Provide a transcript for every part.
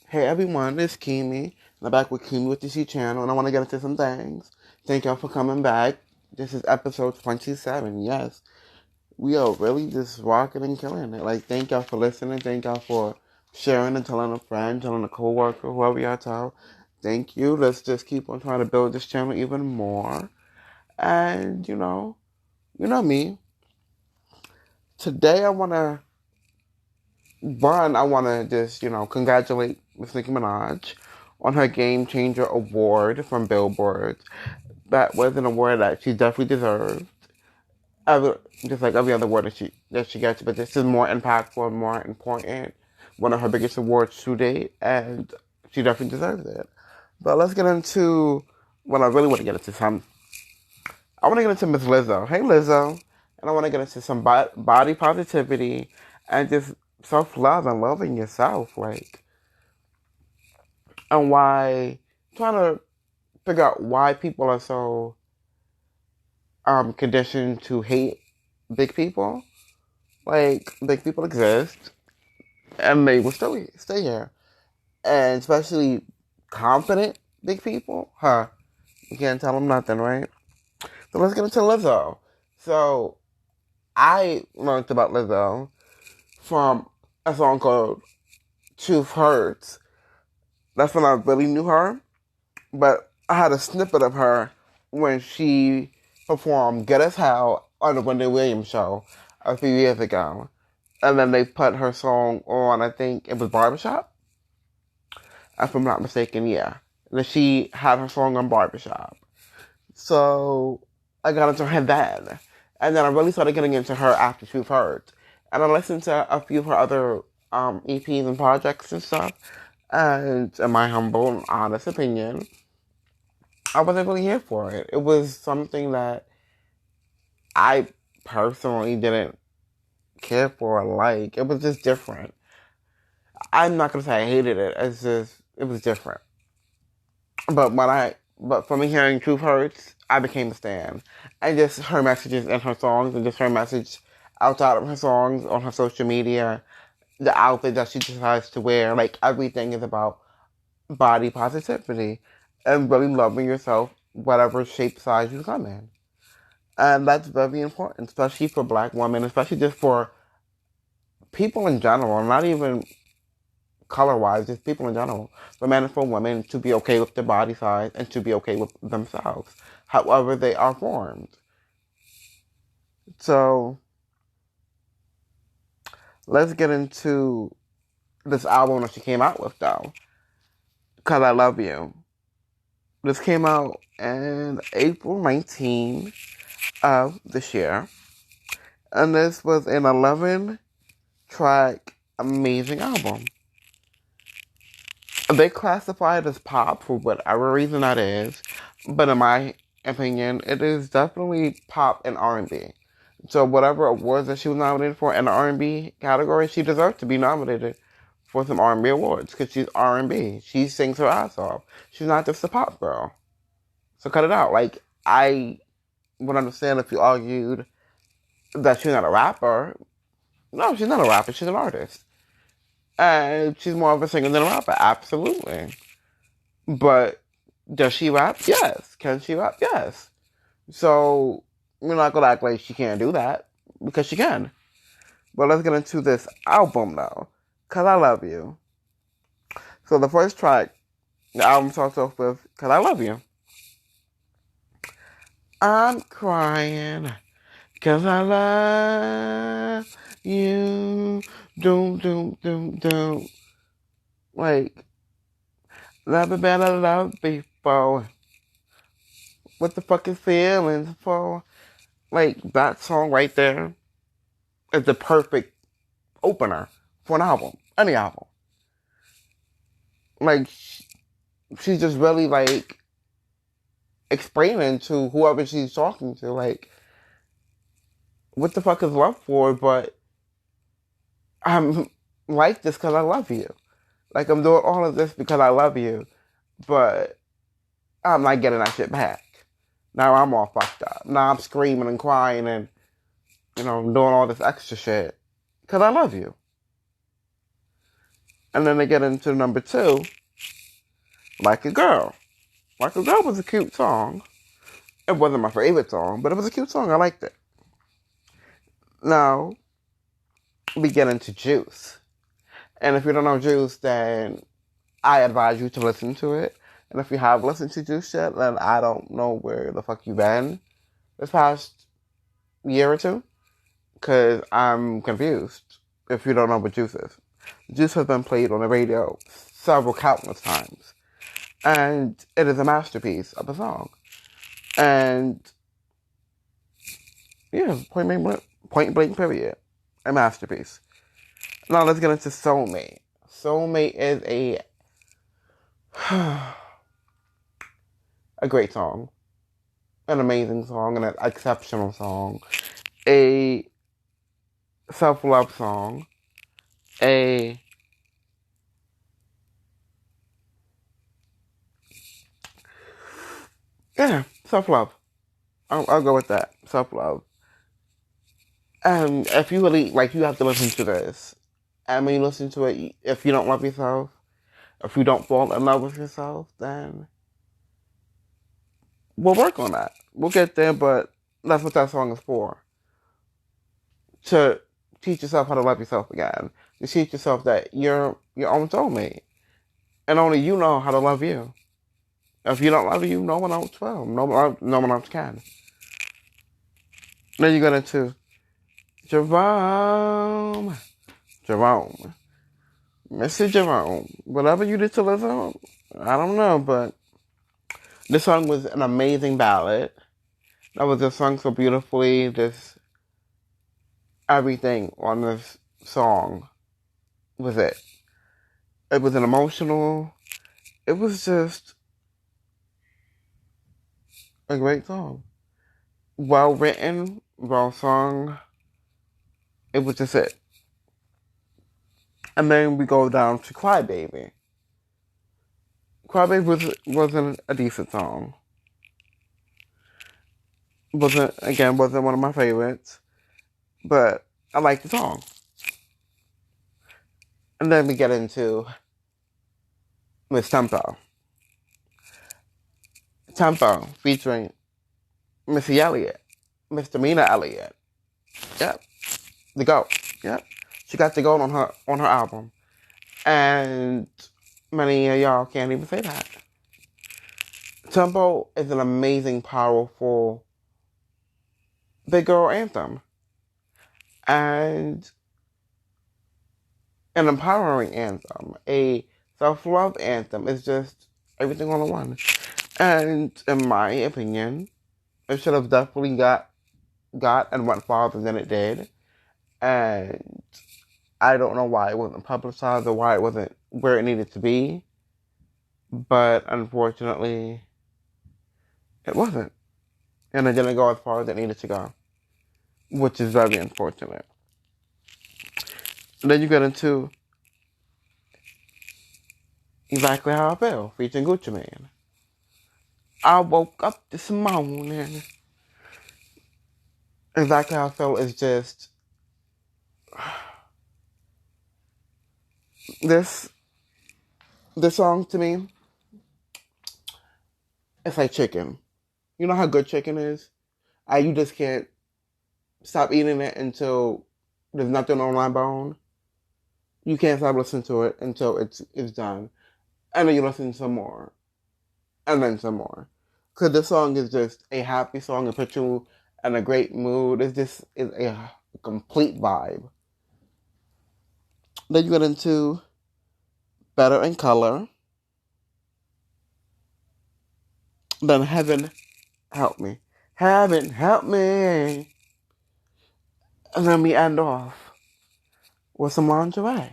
Hey everyone, it's Kimi. I'm back with Kimi with the C channel, and I want to get into some things. Thank y'all for coming back. This is episode 27. Yes, we are really just rocking and killing it. Like, thank y'all for listening. Thank y'all for sharing and telling a friend, telling a coworker, whoever y'all tell. Thank you. Let's just keep on trying to build this channel even more. And you know me. Today I want to just congratulate Miss Nicki Minaj on her Game Changer Award from Billboard. That was an award that she definitely deserved. Just like every other award that she gets, but this is more impactful and more important. One of her biggest awards to date, and she definitely deserves it. But let's get into what I really want to get into. I want to get into Miss Lizzo. Hey Lizzo, and I want to get into some body positivity and just self love and loving yourself, like, and why trying to figure out why people are so conditioned to hate big people. Like, big people exist, and they will still stay here. And especially confident big people, huh? You can't tell them nothing, right? So let's get into Lizzo. So I learned about Lizzo from a song called Truth Hurts. That's when I really knew her. But I had a snippet of her when she performed Get As Hell on the Wendy Williams show a few years ago. And then they put her song on, I think it was Barbershop, if I'm not mistaken, yeah. And then she had her song on Barbershop. So I got into her then. And then I really started getting into her after Truth Hurts. And I listened to a few of her other EPs and projects and stuff. And in my humble and honest opinion, I wasn't really here for it. It was something that I personally didn't care for or like. It was just different. I'm not gonna say I hated it. It's just it was different. But from hearing Truth Hurts, I became a stan. And just her messages in her songs and just her message outside of her songs on her social media, the outfit that she decides to wear, like everything is about body positivity and really loving yourself, whatever shape, size you come in. And that's very important, especially for black women, especially just for people in general, not even color wise, just people in general, for men and for women to be okay with their body size and to be okay with themselves, however they are formed. So let's get into this album that she came out with, though. Cause I Love You. This came out in April 19th of this year. And this was an 11 track amazing album. They classify it as pop for whatever reason that is, but in my opinion, it is definitely pop and R&B. So whatever awards that she was nominated for in the R&B category, she deserves to be nominated for some R&B awards because she's R&B. She sings her ass off. She's not just a pop girl. So cut it out. Like, I would understand if you argued that she's not a rapper. No, she's not a rapper. She's an artist. And she's more of a singer than a rapper. Absolutely. But does she rap? Yes. Can she rap? Yes. So we're not gonna act like she can't do that because she can. But let's get into this album though, "Cause I Love You." So the first track, the album starts off with "Cause I Love You." I'm crying 'cause I love you. Doom doom doom doom. Like, never been in love before. What the fuck is feelings for? Like, that song right there is the perfect opener for an album. Any album. Like, she's just really, like, explaining to whoever she's talking to, like, what the fuck is love for, but I'm like this because I love you. Like, I'm doing all of this because I love you, but I'm not getting that shit back. Now I'm all fucked up. Now I'm screaming and crying and, doing all this extra shit because I love you. And then they get into number 2, Like a Girl. Like a Girl was a cute song. It wasn't my favorite song, but it was a cute song. I liked it. Now, we get into Juice. And if you don't know Juice, then I advise you to listen to it. And if you have listened to Juice yet, then I don't know where the fuck you've been this past year or two. Because I'm confused if you don't know what Juice is. Juice has been played on the radio several countless times. And it is a masterpiece of a song. And, yeah, point blank period. A masterpiece. Now let's get into Soulmate. Soulmate is a great song. An amazing song, an exceptional song. A self-love song. Self-love. I'll go with that. Self-love. And if you really, you have to listen to this. And when you listen to it, if you don't love yourself, if you don't fall in love with yourself, then we'll work on that. We'll get there, but that's what that song is for. To teach yourself how to love yourself again. To teach yourself that you're your own soulmate. And only you know how to love you. If you don't love you, no one else will. No one else can. Then you get into Jerome. Mr. Jerome. Whatever you did to Lizzo, I don't know, but this song was an amazing ballad. That was just sung so beautifully. Just everything on this song was it. It was an emotional. It was just a great song. Well written, well sung. It was just it. And then we go down to Crybaby. Crybaby wasn't a decent song. Wasn't one of my favorites. But I like the song. And then we get into Miss Tempo. Tempo featuring Missy Elliott. Misdemeanor Elliott. Yep. The GOAT. Yep. She got the GOAT on her album. And many of y'all can't even say that. Tempo is an amazing, powerful big girl anthem. And an empowering anthem. A self-love anthem. It's just everything all in one. And in my opinion, it should have definitely got and went farther than it did. And I don't know why it wasn't publicized or why it wasn't where it needed to be. But unfortunately, it wasn't. And it didn't go as far as it needed to go. Which is very unfortunate. And then you get into Exactly How I Feel, featuring Gucci Mane. I woke up this morning. Exactly How I Feel is just this song to me. It's like chicken. You know how good chicken is? You just can't stop eating it until there's nothing on my bone. You can't stop listening to it until it's done. And then you listen to some more. And then some more. Because this song is just a happy song. It puts you in a great mood. It's a complete vibe. Then you get into Better in Color. Then Heaven Help Me. Heaven Help Me. And then we end off with some lingerie.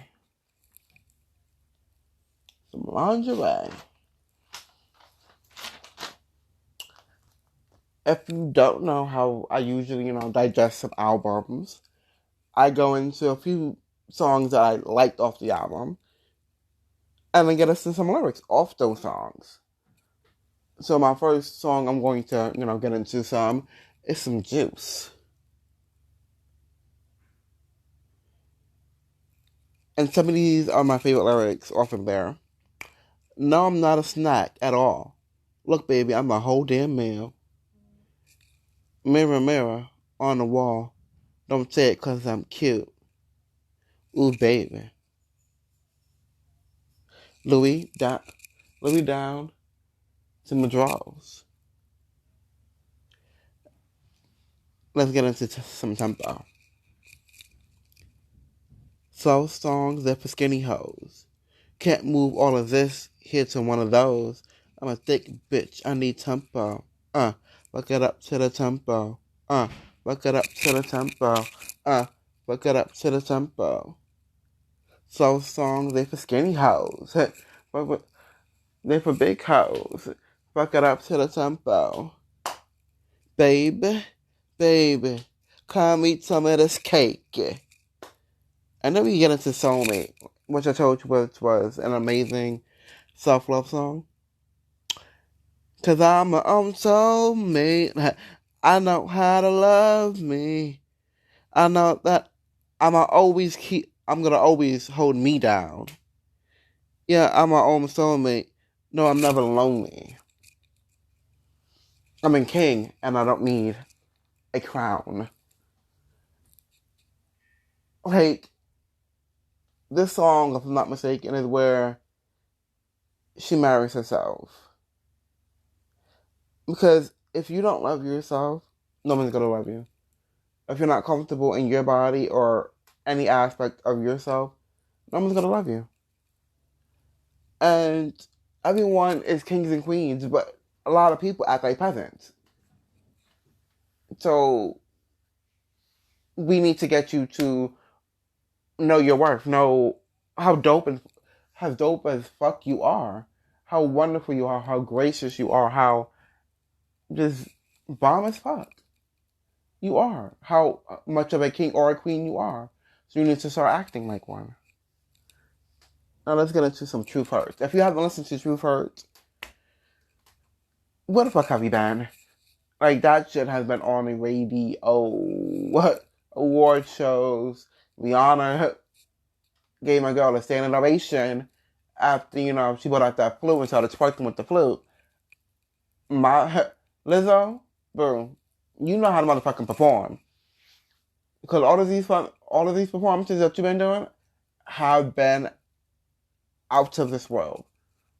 Some lingerie. If you don't know how I usually, digest some albums, I go into a few songs that I liked off the album, and then get us to some lyrics off those songs. So my first song I'm going to, get into is some Juice. And some of these are my favorite lyrics off of there. No, I'm not a snack at all. Look, baby, I'm a whole damn meal. Mirror, mirror on the wall. Don't say it 'cause I'm cute. Ooh, baby. Louis, down, Louis down to my drawers. Let's get into some tempo. Slow songs, they're for skinny hoes. Can't move all of this here to one of those. I'm a thick bitch, I need tempo. Look it up to the tempo. Look it up to the tempo. Look it up to the tempo. Slow songs, they for skinny hoes. They for big hoes. Fuck it up to the tempo. Baby, baby, come eat some of this cake. And then we get into Soulmate, which I told you was an amazing self-love song. 'Cause I'm my own soulmate. I know how to love me. I know that I'm gonna always hold me down. Yeah, I'm my own soulmate. No, I'm never lonely. I'm a king and I don't need a crown. Like, this song, if I'm not mistaken, is where she marries herself. Because if you don't love yourself, no one's gonna love you. If you're not comfortable in your body or any aspect of yourself, no one's gonna love you. And everyone is kings and queens, but a lot of people act like peasants. So we need to get you to know your worth, know how dope as fuck you are, how wonderful you are, how gracious you are, how just bomb as fuck you are, how much of a king or a queen you are. So you need to start acting like one. Now let's get into some Truth Hurts. If you haven't listened to Truth Hurts, where the fuck have you been? Like, that shit has been on the radio. What? Award shows. Rihanna gave my girl a standing ovation after, she brought out that flute and started twerking with the flute. Lizzo, bro, you know how to motherfucking perform. Because all of these performances that you've been doing have been out of this world.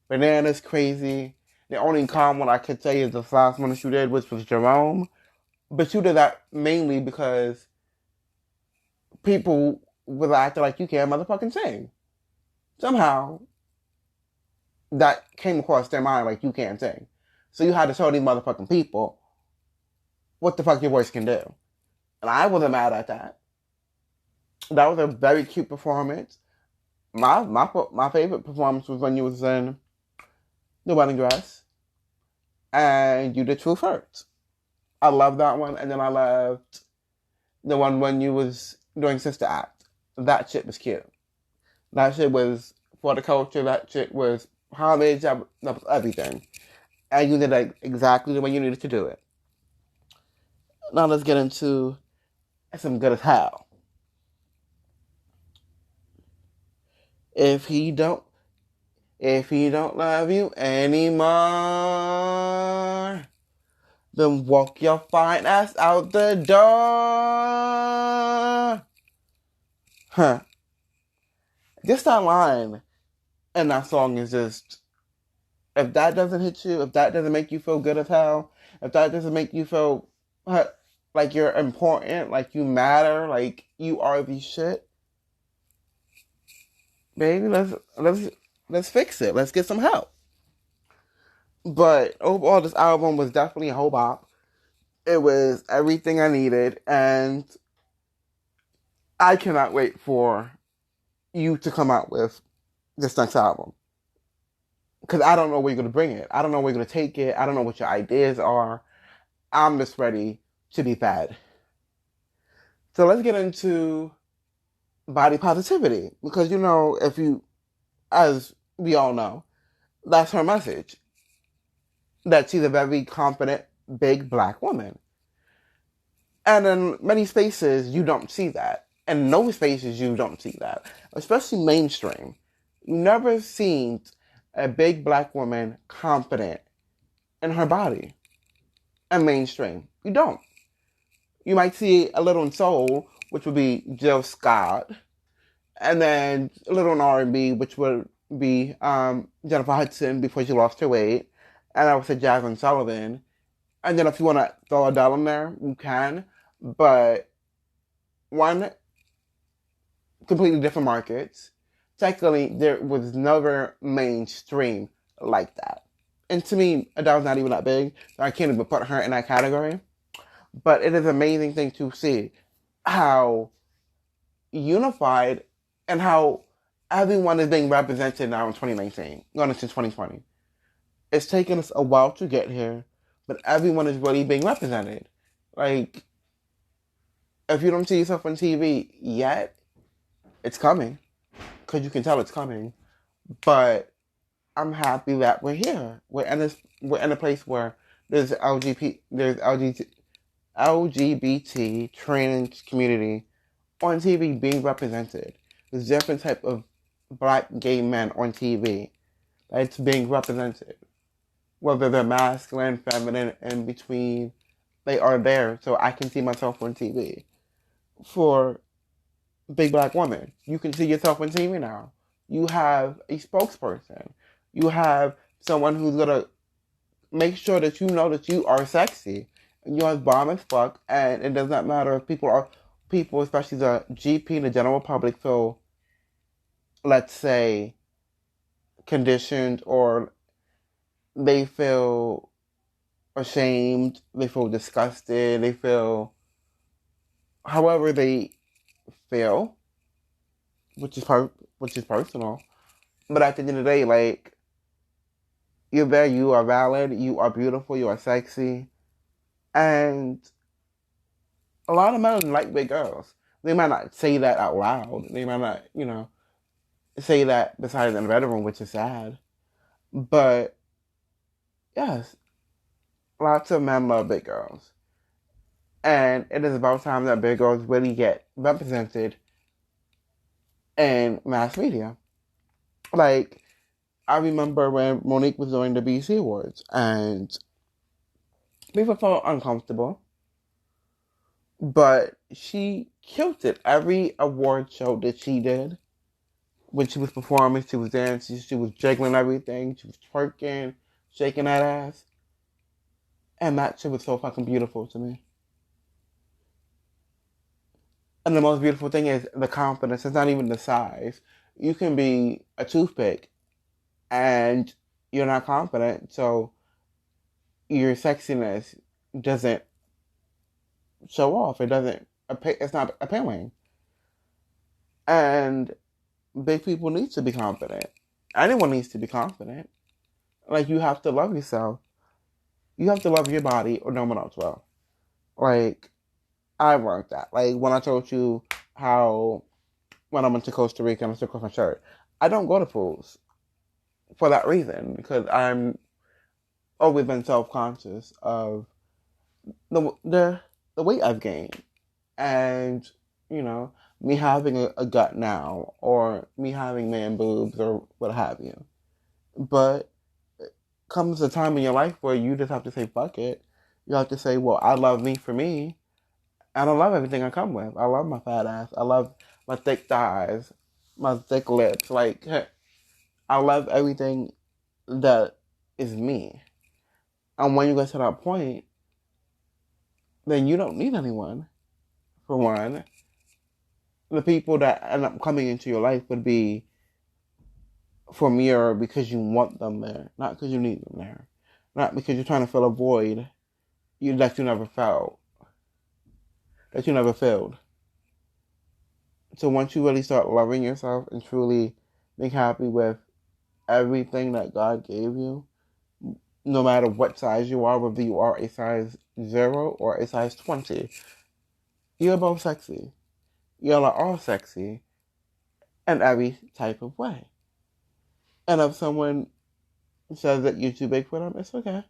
Bananas crazy. The only comment I could say is the last one that you did, which was Jerome. But you did that mainly because people was acting like you can't motherfucking sing. Somehow, that came across their mind like you can't sing. So you had to show these motherfucking people what the fuck your voice can do. And I wasn't mad at that. That was a very cute performance. My favorite performance was when you was in the wedding dress and you did Truth Hurts. I loved that one, and then I loved the one when you was doing Sister Act. That shit was cute. That shit was for the culture. That shit was homage. That was everything. And you did it exactly the way you needed to do it. Now let's get into some good as hell. If he don't love you anymore, then walk your fine ass out the door. Just that line and that song is just, if that doesn't hit you, if that doesn't make you feel good as hell, if that doesn't make you feel like you're important, like you matter, like you are the shit, baby, let's fix it. Let's get some help. But overall, this album was definitely a whole bop. It was everything I needed, and I cannot wait for you to come out with this next album. Because I don't know where you're going to bring it. I don't know where you're going to take it. I don't know what your ideas are. I'm just ready to be fed. So let's get into body positivity. Because, as we all know, that's her message. That she's a very confident, big black woman. And in many spaces, you don't see that. in those spaces, you don't see that, especially mainstream. You never seen a big black woman confident in her body in mainstream. You don't. You might see a little in soul, which would be Jill Scott, and then a little in R&B, which would be Jennifer Hudson before she lost her weight, and I would say Jasmine Sullivan. And then if you want to throw Adele in there, you can. But one, completely different markets. Secondly, there was never mainstream like that. And to me, Adele's not even that big, so I can't even put her in that category. But it is an amazing thing to see how unified and how everyone is being represented now in 2019, going into 2020. It's taken us a while to get here, but everyone is really being represented. Like, if you don't see yourself on TV yet, it's coming, because you can tell it's coming. But I'm happy that we're here. We're in a place where there's LGBT trans community on TV being represented. There's different type of black gay men on TV that's being represented. Whether they're masculine, feminine, in between, they are there. So I can see myself on TV. For big black woman, you can see yourself on TV now. You have a spokesperson. You have someone who's gonna make sure that you know that you are sexy. And you're as bomb as fuck. And it does not matter if people, especially the GP and the general public, feel, let's say, conditioned, or they feel ashamed, they feel disgusted, they feel however they feel, which is personal. But at the end of the day, like, you're there, you are valid, you are beautiful, you are sexy, and a lot of men like big girls. They might not say that out loud. They might not, say that besides in the bedroom, which is sad. But yes, lots of men love big girls. And it is about time that big girls really get represented in mass media. Like, I remember when Monique was doing the BC Awards, and people felt uncomfortable, but she killed it. Every award show that she did, when she was performing, she was dancing, she was jiggling everything, she was twerking, shaking that ass. And that shit was so fucking beautiful to me. And the most beautiful thing is the confidence. It's not even the size. You can be a toothpick and you're not confident, so your sexiness doesn't show off. It's not appealing. And big people need to be confident. Anyone needs to be confident. Like, you have to love yourself. You have to love your body, or no one else will. Like, I learned that. Like, when I told you how when I went to Costa Rica and I took off my shirt, I don't go to pools for that reason, because I'm always been self-conscious of the weight I've gained, and me having a gut now, or me having man boobs, or what have you. But comes a time in your life where you just have to say fuck it. You have to say, well, I love me for me, and I love everything I come with. I love my fat ass. I love my thick thighs, my thick lips. Like, I love everything that is me. And when you get to that point, then you don't need anyone. For one, the people that end up coming into your life would be from you because you want them there, not because you need them there, not because you're trying to fill a void that you never felt, that you never filled. So once you really start loving yourself and truly being happy with everything that God gave you, no matter what size you are, whether you are a size 0 or a size 20, you're both sexy. Y'all are all sexy in every type of way. And if someone says that you're too big for them, it's okay.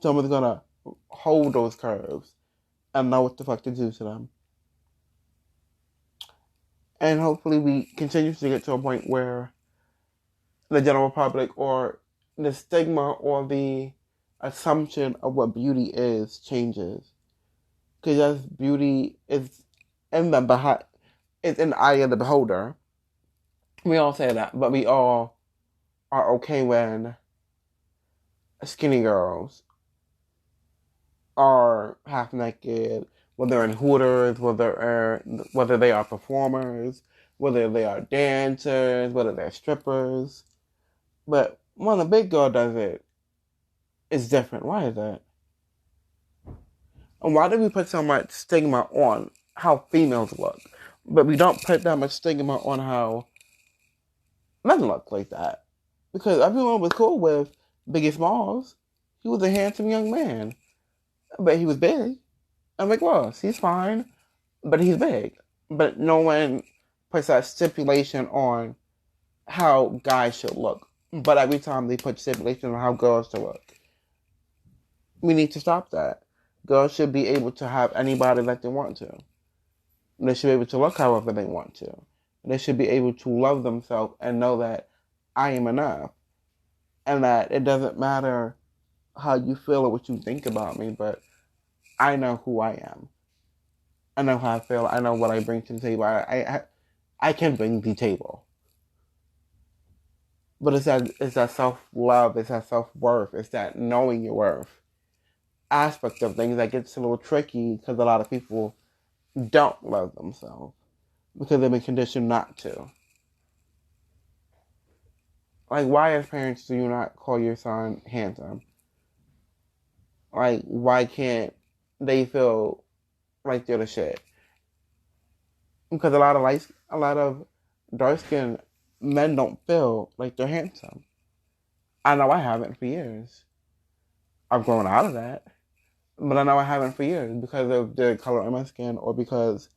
Someone's gonna hold those curves and know what the fuck to do to them. And hopefully we continue to get to a point where the general public or the stigma or the assumption of what beauty is changes. Because as beauty is in the behind, it's in the eye of the beholder. We all say that, but we all are okay when skinny girls are half naked, whether in Hooters, whether they are performers, whether they are dancers, whether they're strippers. But when a big girl does it, it's different. Why is that? And why do we put so much stigma on how females look, but we don't put that much stigma on how men look like that? Because everyone was cool with Biggie Smalls. He was a handsome young man, but he was big. I'm like, well, he's fine, but he's big. But no one puts that stipulation on how guys should look. But every time they put stipulation on how girls should look, we need to stop that. Girls should be able to have anybody that they want to. They should be able to look however they want to. They should be able to love themselves and know that I am enough. And that it doesn't matter how you feel or what you think about me, but I know who I am. I know how I feel. I know what I bring to the table. I can bring the table. But it's that self-love, it's that self-worth, it's that knowing your worth aspect of things that gets a little tricky because a lot of people don't love themselves because they've been conditioned not to. Like, why as parents do you not call your son handsome? Like, why can't they feel like they're the shit? Because a lot of dark skinned men don't feel like they're handsome. I know I haven't for years. I've grown out of that. But I know I haven't for years because of the color of my skin or because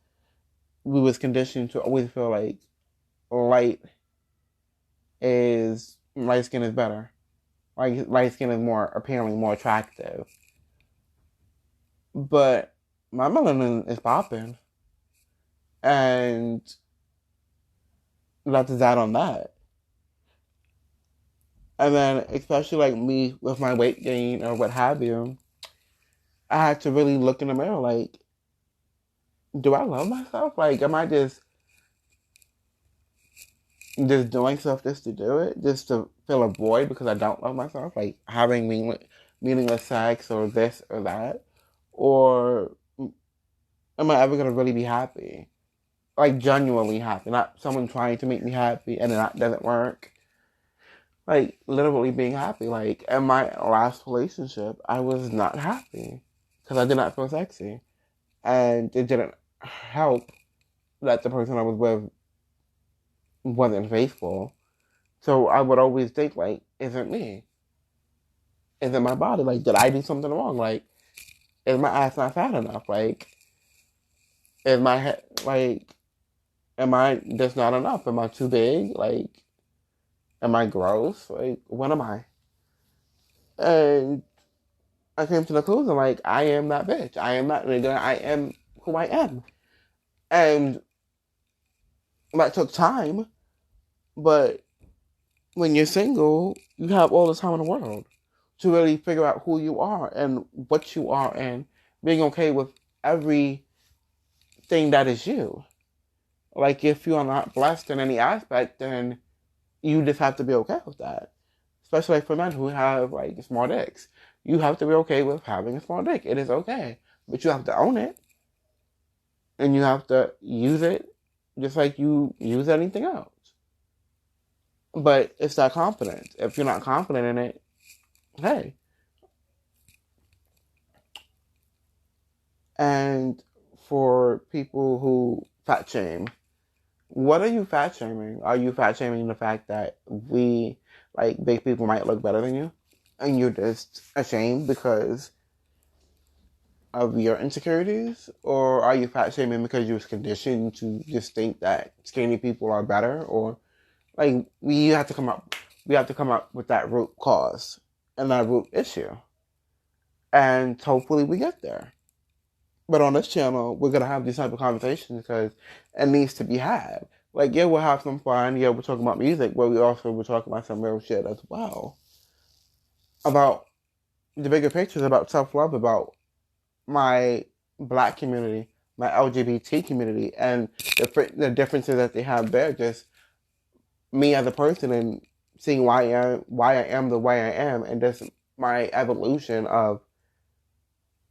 we was conditioned to always feel like light skin is better. Like light skin is apparently more attractive. But my melanin is popping. And that's that on that. And then especially like me with my weight gain or what have you, I had to really look in the mirror like, do I love myself? Like, am I just doing stuff just to do it? Just to fill a void because I don't love myself? Like, having meaningless sex or this or that? Or am I ever going to really be happy? Like, genuinely happy. Not someone trying to make me happy and that doesn't work. Like, literally being happy. Like, in my last relationship, I was not happy because I did not feel sexy. And it didn't help that the person I was with wasn't faithful. So I would always think, like, is it me? Is it my body? Like, did I do something wrong? Like, is my ass not fat enough? Like, is my head, like, am I just not enough? Am I too big? Like, am I gross? Like, what am I? And I came to the conclusion, like, I am that bitch. I am that nigga. I am who I am. And that took time, but when you're single, you have all the time in the world to really figure out who you are and what you are and being okay with everything that is you. Like, if you are not blessed in any aspect, then you just have to be okay with that. Especially like for men who have like small dicks. You have to be okay with having a small dick. It is okay. But you have to own it. And you have to use it just like you use anything else. But it's that confidence. If you're not confident in it, hey. And for people who fat shame, what are you fat shaming? Are you fat shaming the fact that we, like, big people might look better than you? And you're just ashamed because of your insecurities? Or are you fat shaming because you was conditioned to just think that skinny people are better? Or, like, we have to come up with that root cause and that root issue. And hopefully we get there. But on this channel, we're going to have these type of conversations because it needs to be had. Like, yeah, we'll have some fun. Yeah, we're talking about music, but we also will talk about some real shit as well. About the bigger pictures, about self-love, about my black community, my LGBT community, and the differences that they have there. Just me as a person and seeing why I am the way I am, and just my evolution of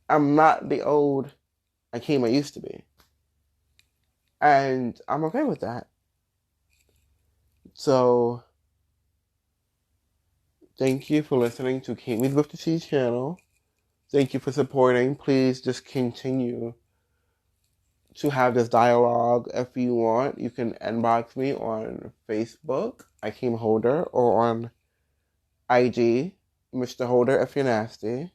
I'm not the old Akeem I used to be, and I'm okay with that. So thank you for listening to Kimmy's with the Cheese channel. Thank you for supporting. Please just continue to have this dialogue. If you want, you can inbox me on Facebook, Akeem Holder, or on IG, Mr. Holder, if you're nasty.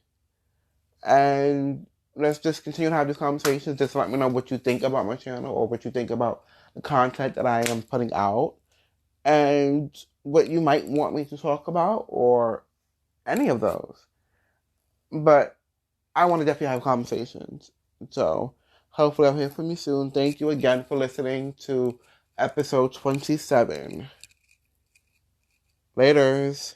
And let's just continue to have these conversations. Just let me know what you think about my channel or what you think about the content that I am putting out and what you might want me to talk about or any of those. But I want to definitely have conversations. So hopefully I'll hear from you soon. Thank you again for listening to episode 27. Laters.